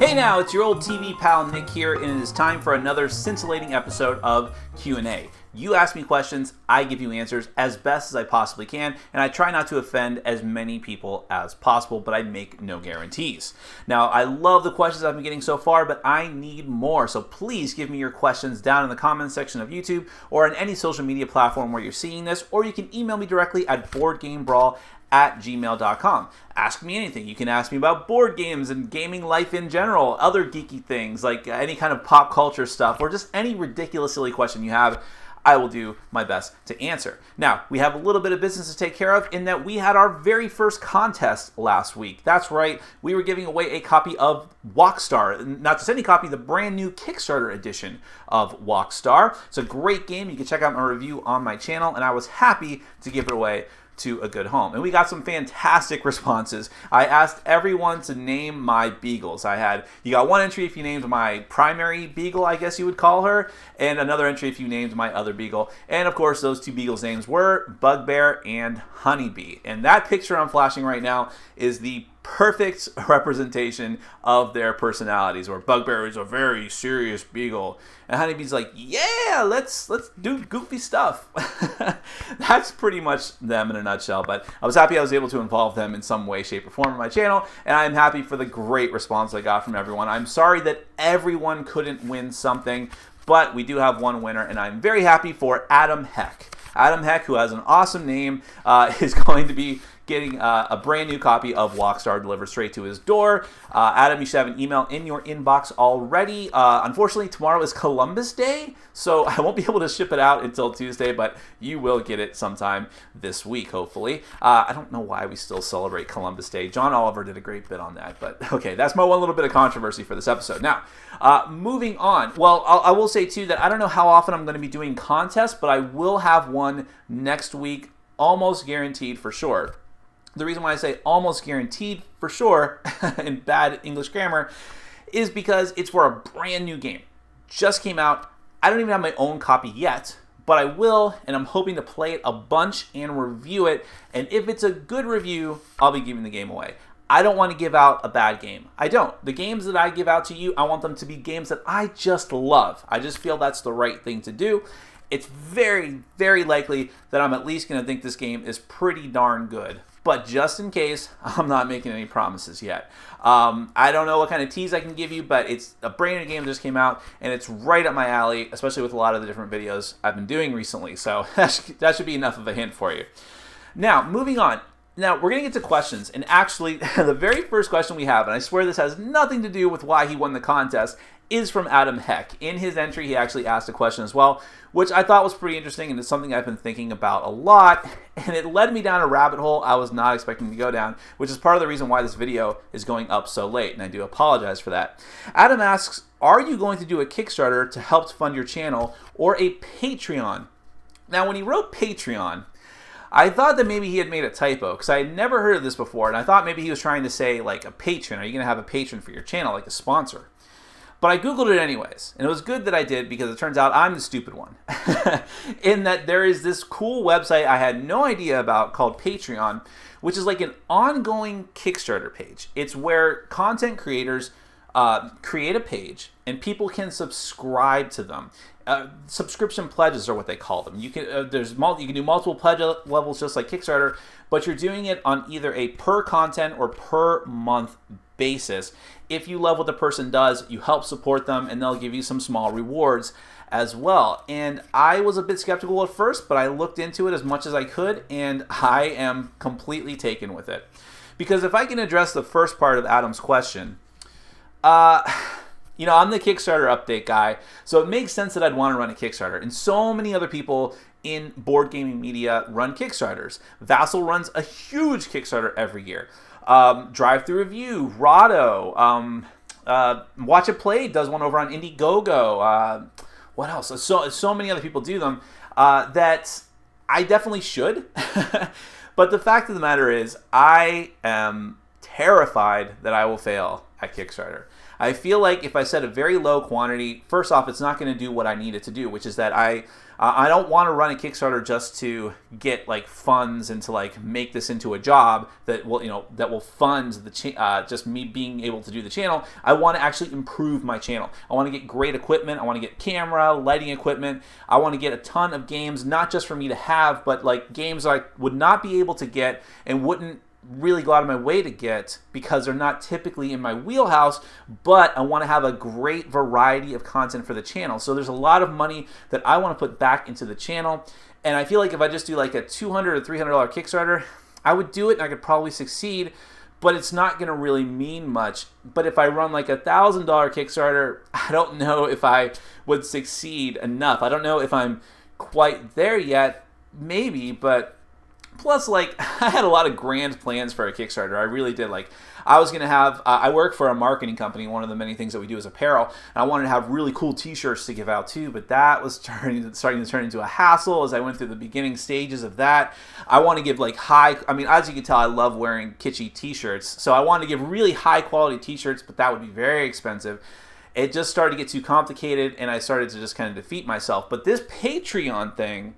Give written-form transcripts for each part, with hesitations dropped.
Hey now, it's your old TV pal Nick here, and it is time for another scintillating episode of Q&A. You ask me questions, I give you answers as best as I possibly can, and I try not to offend as many people as possible, but I make no guarantees. Now, I love the questions I've been getting so far, but I need more, so please give me your questions down in the comments section of YouTube or on any social media platform where you're seeing this, or you can email me directly at boardgamebrawl@gmail.com. Ask me anything. You can ask me about board games and gaming life in general, other geeky things like any kind of pop culture stuff, or just any ridiculous, silly question you have. I will do my best to answer. Now, we have a little bit of business to take care of in that we had our very first contest last week. That's right, we were giving away a copy of Walkstar. Not just any copy, the brand new Kickstarter edition of Walkstar. It's a great game. You can check out my review on my channel, and I was happy to give it away to a good home. And we got some fantastic responses. I asked everyone to name my beagles. You got one entry if you named my primary beagle, I guess you would call her, and another entry if you named my other beagle. And of course, those two beagles' names were Bugbear and Honeybee. And that picture I'm flashing right now is the perfect representation of their personalities, where Bugbear is a very serious beagle and Honeybee's like, yeah, let's do goofy stuff. That's pretty much them in a nutshell, but I was happy I was able to involve them in some way, shape, or form in my channel, and I'm happy for the great response I got from everyone. I'm sorry that everyone couldn't win something, but we do have one winner, and I'm very happy for Adam Heck. Adam Heck, who has an awesome name, is going to be getting a brand new copy of Walkstar delivered straight to his door. Adam, you should have an email in your inbox already. Unfortunately, tomorrow is Columbus Day, so I won't be able to ship it out until Tuesday, but you will get it sometime this week, hopefully. I don't know why we still celebrate Columbus Day. John Oliver did a great bit on that, but okay, that's my one little bit of controversy for this episode. Now, moving on. Well, I will say, too, that I don't know how often I'm going to be doing contests, but I will have one next week, almost guaranteed for sure. The reason why I say almost guaranteed for sure in bad English grammar is because it's for a brand new game. Just came out. I don't even have my own copy yet, but I will, and I'm hoping to play it a bunch and review it. And if it's a good review, I'll be giving the game away. I don't want to give out a bad game. I don't. The games that I give out to you, I want them to be games that I just love. I just feel that's the right thing to do. It's very, very likely that I'm at least going to think this game is pretty darn good. But just in case, I'm not making any promises yet. I don't know what kind of tease I can give you, but it's a brand new game that just came out, and it's right up my alley, especially with a lot of the different videos I've been doing recently. So that should be enough of a hint for you. Now, moving on. Now, we're going to get to questions, and actually, the very first question we have, and I swear this has nothing to do with why he won the contest, is from Adam Heck. In his entry, he actually asked a question as well, which I thought was pretty interesting, and it's something I've been thinking about a lot, and it led me down a rabbit hole I was not expecting to go down, which is part of the reason why this video is going up so late, and I do apologize for that. Adam asks, are you going to do a Kickstarter to help fund your channel, or a Patreon? Now, when he wrote Patreon, I thought that maybe he had made a typo, because I had never heard of this before, and I thought maybe he was trying to say, like, a patron. Are you going to have a patron for your channel, like a sponsor? But I Googled it anyways, and it was good that I did, because it turns out I'm the stupid one. In that there is this cool website I had no idea about called Patreon, which is like an ongoing Kickstarter page. It's where content creators create a page, and people can subscribe to them. Subscription pledges are what they call them. You can you can do multiple pledge levels just like Kickstarter, but you're doing it on either a per content or per month basis. If you love what the person does, you help support them, and they'll give you some small rewards as well. And I was a bit skeptical at first, but I looked into it as much as I could, and I am completely taken with it. Because if I can address the first part of Adam's question, you know, I'm the Kickstarter update guy, so it makes sense that I'd want to run a Kickstarter. And so many other people in board gaming media run Kickstarters. Vassal runs a huge Kickstarter every year. Drive Through Review, Rahdo, Watch It Play does one over on Indiegogo. What else? So many other people do them that I definitely should. But the fact of the matter is, I am terrified that I will fail at Kickstarter. I feel like if I set a very low quantity, first off, it's not going to do what I need it to do, which is that I I don't want to run a Kickstarter just to get like funds and to like make this into a job that will fund the just me being able to do the channel. I want to actually improve my channel. I want to get great equipment. I want to get camera, lighting equipment. I want to get a ton of games, not just for me to have, but like games I would not be able to get and wouldn't really go out of my way to get because they're not typically in my wheelhouse, but I want to have a great variety of content for the channel. So there's a lot of money that I want to put back into the channel, and I feel like if I just do like a $200 or $300 Kickstarter, I would do it and I could probably succeed, but it's not going to really mean much. But if I run like $1,000 Kickstarter, I don't know if I would succeed enough. I don't know if I'm quite there yet, maybe, but plus, like, I had a lot of grand plans for a Kickstarter. I really did. Like, I was going to have, I work for a marketing company. One of the many things that we do is apparel. And I wanted to have really cool t-shirts to give out too, but that was starting to turn into a hassle as I went through the beginning stages of that. I want to give like as you can tell, I love wearing kitschy t-shirts. So I wanted to give really high quality t-shirts, but that would be very expensive. It just started to get too complicated and I started to just kind of defeat myself. But this Patreon thing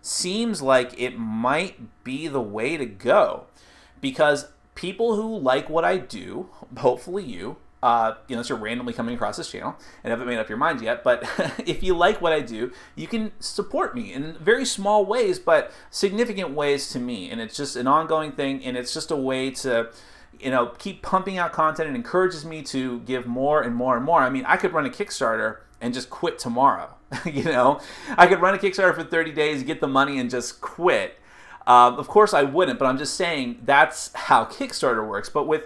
seems like it might be the way to go, because people who like what I do, hopefully you, unless you're randomly coming across this channel and haven't made up your mind yet, but if you like what I do, you can support me in very small ways, but significant ways to me. And it's just an ongoing thing, and it's just a way to keep pumping out content and encourages me to give more and more and more. I mean, I could run a Kickstarter and just quit tomorrow. I could run a Kickstarter for 30 days, get the money, and just quit. Of course, I wouldn't, but I'm just saying that's how Kickstarter works. But with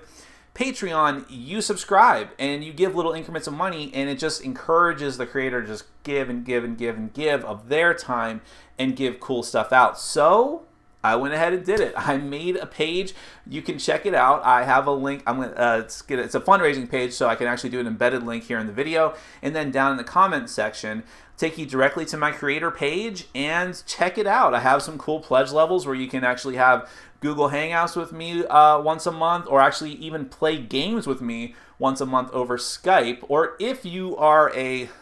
Patreon, you subscribe and you give little increments of money, and it just encourages the creator to just give and give and give and give of their time and give cool stuff out. So I went ahead and did it. I made a page. You can check it out. I have a link. It's a fundraising page, so I can actually do an embedded link here in the video. And then down in the comments section, take you directly to my creator page and check it out. I have some cool pledge levels where you can actually have Google Hangouts with me once a month, or actually even play games with me once a month over Skype. Or if you are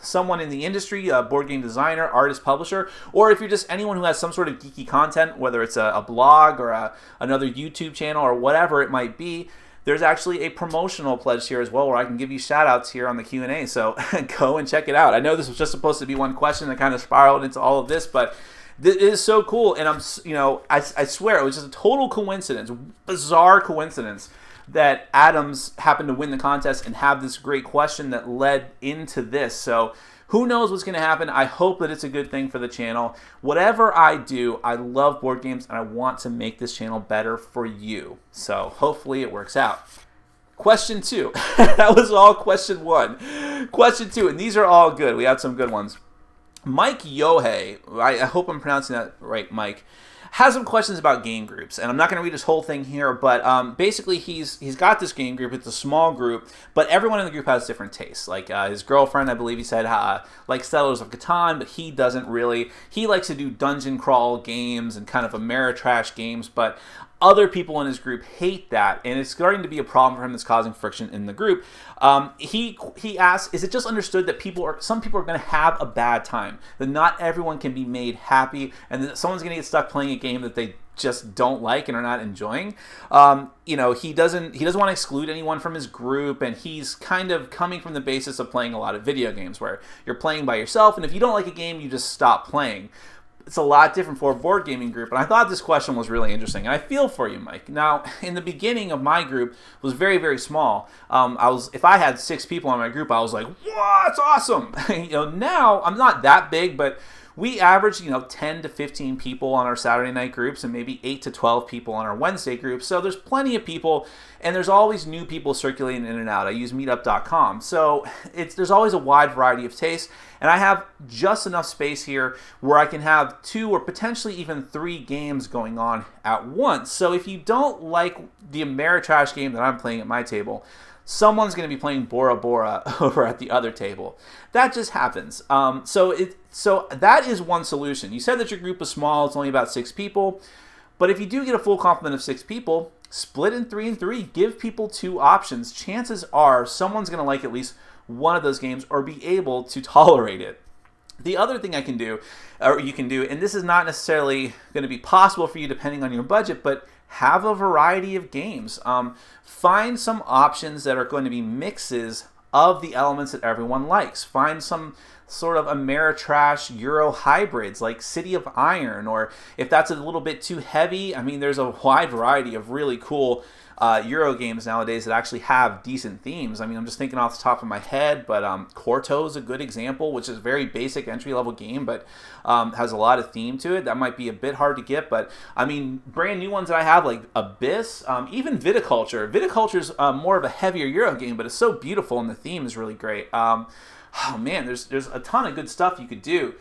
someone in the industry, a board game designer, artist, publisher, or if you're just anyone who has some sort of geeky content, whether it's a blog or another YouTube channel or whatever it might be, there's actually a promotional pledge here as well where I can give you shout outs here on the Q&A. So go and check it out. I know this was just supposed to be one question that kind of spiraled into all of this, but it is so cool. And I swear it was just a total coincidence, bizarre coincidence, that Adams happened to win the contest and have this great question that led into this. So who knows what's going to happen? I hope that it's a good thing for the channel. Whatever I do, I love board games and I want to make this channel better for you. So hopefully it works out. Question 2. That was all question 1. Question 2, and these are all good. We had some good ones. Mike Yohei, I hope I'm pronouncing that right, Mike, has some questions about game groups, and I'm not going to read his whole thing here, but basically he's got this game group. It's a small group, but everyone in the group has different tastes. Like his girlfriend, I believe he said, likes Settlers of Catan, but he doesn't really. He likes to do dungeon crawl games and kind of Ameritrash games, but other people in his group hate that, and it's starting to be a problem for him that's causing friction in the group. He asks, is it just understood that some people are going to have a bad time, that not everyone can be made happy, and that someone's going to get stuck playing a game that they just don't like and are not enjoying? He doesn't want to exclude anyone from his group, and he's kind of coming from the basis of playing a lot of video games where you're playing by yourself, and if you don't like a game, you just stop playing. It's a lot different for a board gaming group, and I thought this question was really interesting, and I feel for you, Mike. Now, in the beginning of my group, it was very, very small. If I had 6 people in my group, I was like, "Wow, that's awesome!" Now I'm not that big, but we average 10 to 15 people on our Saturday night groups, and maybe 8 to 12 people on our Wednesday groups. So there's plenty of people, and there's always new people circulating in and out. I use Meetup.com, so there's always a wide variety of tastes. And I have just enough space here where I can have 2 or potentially even 3 games going on at once. So if you don't like the Ameritrash game that I'm playing at my table, someone's going to be playing Bora Bora over at the other table. That just happens. So that is one solution. You said that your group is small. It's only about 6 people. But if you do get a full complement of 6 people, split in 3 and 3. Give people 2 options. Chances are someone's going to like at least one of those games or be able to tolerate it. The other thing I can do, or you can do, and this is not necessarily going to be possible for you depending on your budget, but have a variety of games. Find some options that are going to be mixes of the elements that everyone likes. Find some sort of Ameritrash Euro hybrids like City of Iron, or if that's a little bit too heavy, I mean, there's a wide variety of really cool Euro games nowadays that actually have decent themes. I mean, I'm just thinking off the top of my head, but Corto is a good example, which is a very basic entry-level game, but has a lot of theme to it. That might be a bit hard to get, but I mean, brand new ones that I have, like Abyss, even Viticulture. Viticulture's more of a heavier Euro game, but it's so beautiful, and the theme is really great. Oh man, there's a ton of good stuff you could do.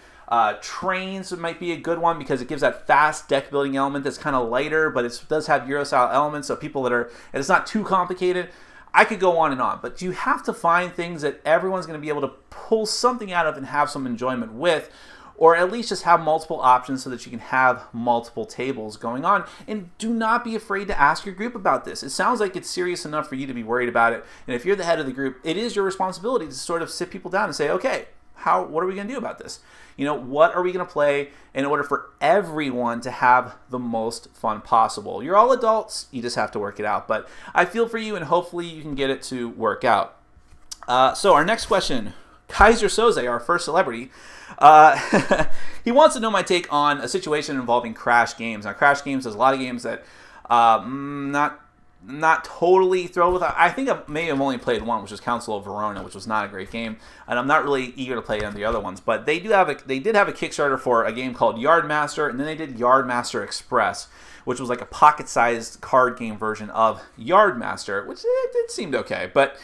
Trains might be a good one because it gives that fast deck building element that's kind of lighter, but it does have Euro style elements, so people that are, and it's not too complicated. I could go on and on, but you have to find things that everyone's going to be able to pull something out of and have some enjoyment with, or at least just have multiple options so that you can have multiple tables going on. And do not be afraid to ask your group about this. It sounds like it's serious enough for you to be worried about it, and if you're the head of the group, it is your responsibility to sort of sit people down and say, okay, what are we going to do about this? You know, what are we going to play in order for everyone to have the most fun possible? You're all adults. You just have to work it out. But I feel for you, and hopefully you can get it to work out. So our next question, Kaiser Soze, our first celebrity, he wants to know my take on a situation involving Crash Games. Now, Crash Games does a lot of games that not totally thrilled with. I think I may have only played one, which was Council of Verona, which was not a great game, and I'm not really eager to play any of the other ones. But they did have a Kickstarter for a game called Yardmaster, and then they did Yardmaster Express, which was like a pocket-sized card game version of Yardmaster, which it seemed okay. But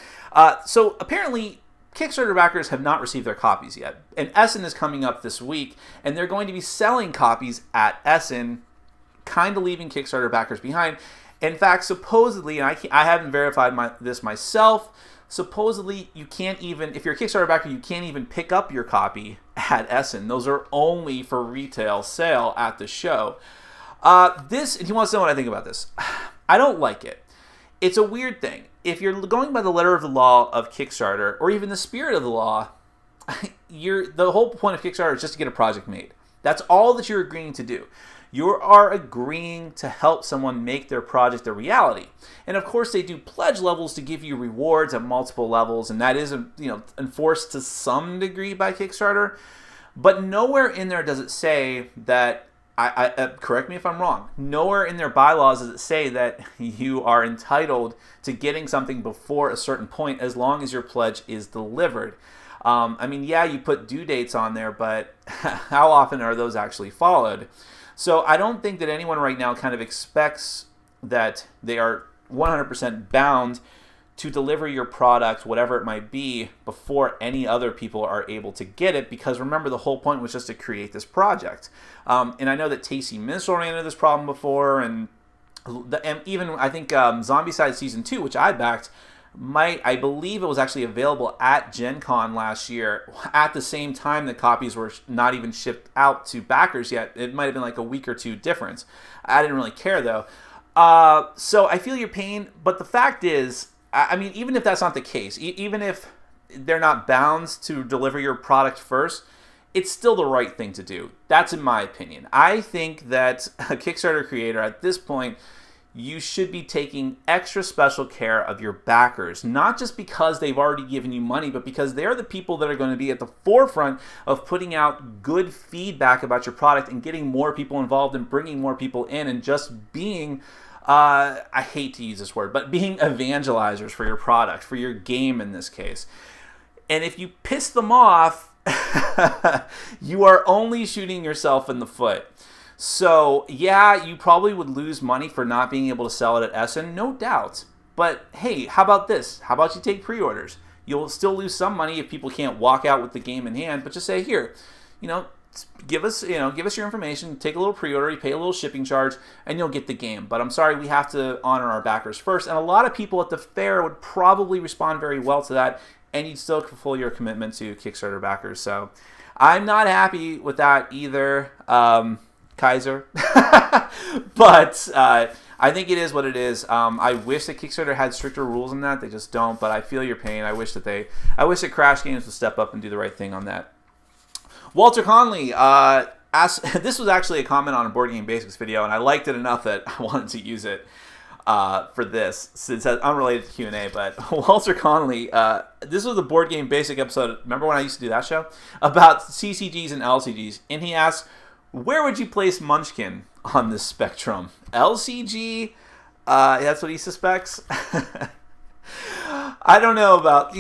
so apparently, Kickstarter backers have not received their copies yet, and Essen is coming up this week, and they're going to be selling copies at Essen, kind of leaving Kickstarter backers behind. In fact, supposedly, and I haven't verified this myself, supposedly you can't even, if you're a Kickstarter backer, you can't even pick up your copy at Essen. Those are only for retail sale at the show. He wants to know what I think about this. I don't like it. It's a weird thing. If you're going by the letter of the law of Kickstarter, or even the spirit of the law, the whole point of Kickstarter is just to get a project made. That's all that you're agreeing to do. You are agreeing to help someone make their project a reality. And of course, they do pledge levels to give you rewards at multiple levels, and that is enforced to some degree by Kickstarter. But nowhere in there does it say that, correct me if I'm wrong, nowhere in their bylaws does it say that you are entitled to getting something before a certain point as long as your pledge is delivered. I mean, yeah, you put due dates on there, but how often are those actually followed? So I don't think that anyone right now kind of expects that they are 100% bound to deliver your product, whatever it might be, before any other people are able to get it, because remember, the whole point was just to create this project. And I know that Tasty Minstrel ran into this problem before, and even I think Zombicide Season 2, which I backed, I believe it was actually available at Gen Con last year at the same time that copies were not even shipped out to backers yet. It might have been like a week or two difference. I didn't really care though. So I feel your pain, but the fact is, I mean, even if that's not the case, even if they're not bound to deliver your product first, it's still the right thing to do. That's in my opinion. I think that a Kickstarter creator at this point, you should be taking extra special care of your backers, not just because they've already given you money, but because they're the people that are going to be at the forefront of putting out good feedback about your product and getting more people involved and bringing more people in and just being, I hate to use this word, but being evangelizers for your product, for your game in this case. And if you piss them off, you are only shooting yourself in the foot. So, yeah, you probably would lose money for not being able to sell it at Essen, no doubt. But, hey, how about this? How about you take pre-orders? You'll still lose some money if people can't walk out with the game in hand, but just say, here, give us your information, take a little pre-order, you pay a little shipping charge, and you'll get the game. But I'm sorry, we have to honor our backers first. And a lot of people at the fair would probably respond very well to that, and you'd still fulfill your commitment to Kickstarter backers. So, I'm not happy with that either. Kaiser. But I think it is what it is. I wish that Kickstarter had stricter rules on that. They just don't, but I feel your pain. I wish that Crash Games would step up and do the right thing on that. Walter Conley asked, this was actually a comment on a Board Game Basics video, and I liked it enough that I wanted to use it for this, since it's unrelated to Q&A. But Walter Conley, this was the Board Game Basic episode. Remember when I used to do that show? About CCGs and LCGs. And he asked, where would you place Munchkin on this spectrum? LCG? That's what he suspects. I don't know about,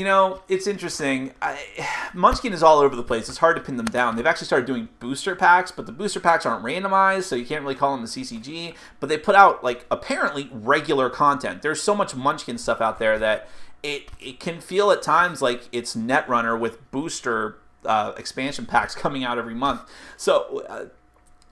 it's interesting. Munchkin is all over the place. It's hard to pin them down. They've actually started doing booster packs, but the booster packs aren't randomized, so you can't really call them the CCG. But they put out, apparently regular content. There's so much Munchkin stuff out there that it can feel at times like it's Netrunner with booster expansion packs coming out every month. So,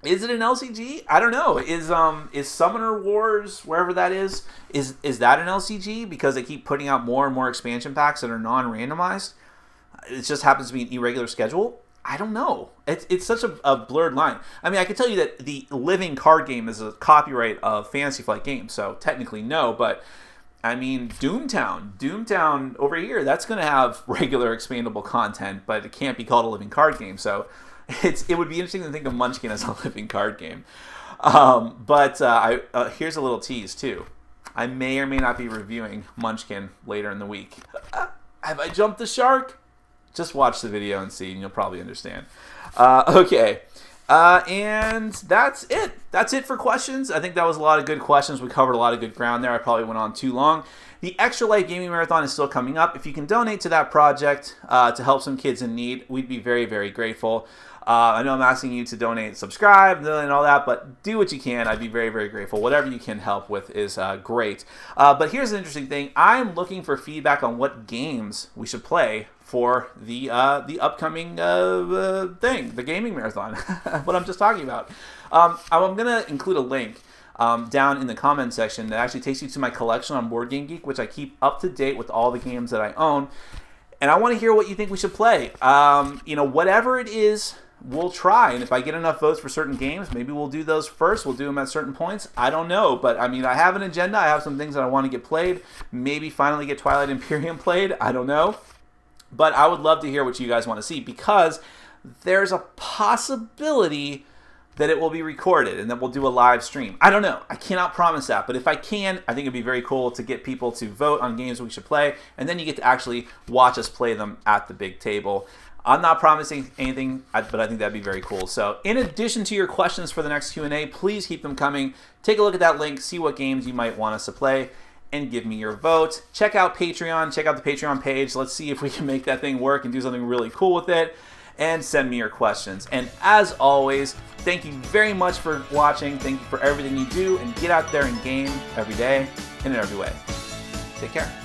is it an LCG? I don't know. Is Summoner Wars, wherever that is that an LCG? Because they keep putting out more and more expansion packs that are non-randomized. It just happens to be an irregular schedule. I don't know. It's such a blurred line. I mean, I can tell you that the living card game is a copyright of Fantasy Flight Games, so technically no, but I mean, Doomtown over here, that's going to have regular expandable content, but it can't be called a living card game, so it would be interesting to think of Munchkin as a living card game. Here's a little tease, too. I may or may not be reviewing Munchkin later in the week. Have I jumped the shark? Just watch the video and see, and you'll probably understand. Okay. And that's it. That's it for questions. I think that was a lot of good questions. We covered a lot of good ground there. I probably went on too long. The Extra Life Gaming Marathon is still coming up. If you can donate to that project to help some kids in need, we'd be very, very grateful. I know I'm asking you to donate, subscribe, and all that, but do what you can. I'd be very, very grateful. Whatever you can help with is great. But here's an interesting thing. I'm looking for feedback on what games we should play for the upcoming thing, the gaming marathon, what I'm just talking about. I'm going to include a link down in the comment section that actually takes you to my collection on Board Game Geek, which I keep up to date with all the games that I own. And I want to hear what you think we should play. Whatever it is, we'll try. And if I get enough votes for certain games, maybe we'll do those first. We'll do them at certain points. I don't know. But, I mean, I have an agenda. I have some things that I want to get played. Maybe finally get Twilight Imperium played. I don't know. But I would love to hear what you guys want to see, because there's a possibility that it will be recorded and that we'll do a live stream. I don't know. I cannot promise that. But if I can, I think it'd be very cool to get people to vote on games we should play, and then you get to actually watch us play them at the big table. I'm not promising anything, but I think that'd be very cool. So in addition to your questions for the next Q&A, please keep them coming. Take a look at that link, see what games you might want us to play, and give me your vote. Check out Patreon. Check out the Patreon page. Let's see if we can make that thing work and do something really cool with it. And send me your questions. And as always, thank you very much for watching. Thank you for everything you do. And get out there and game every day and in every way. Take care.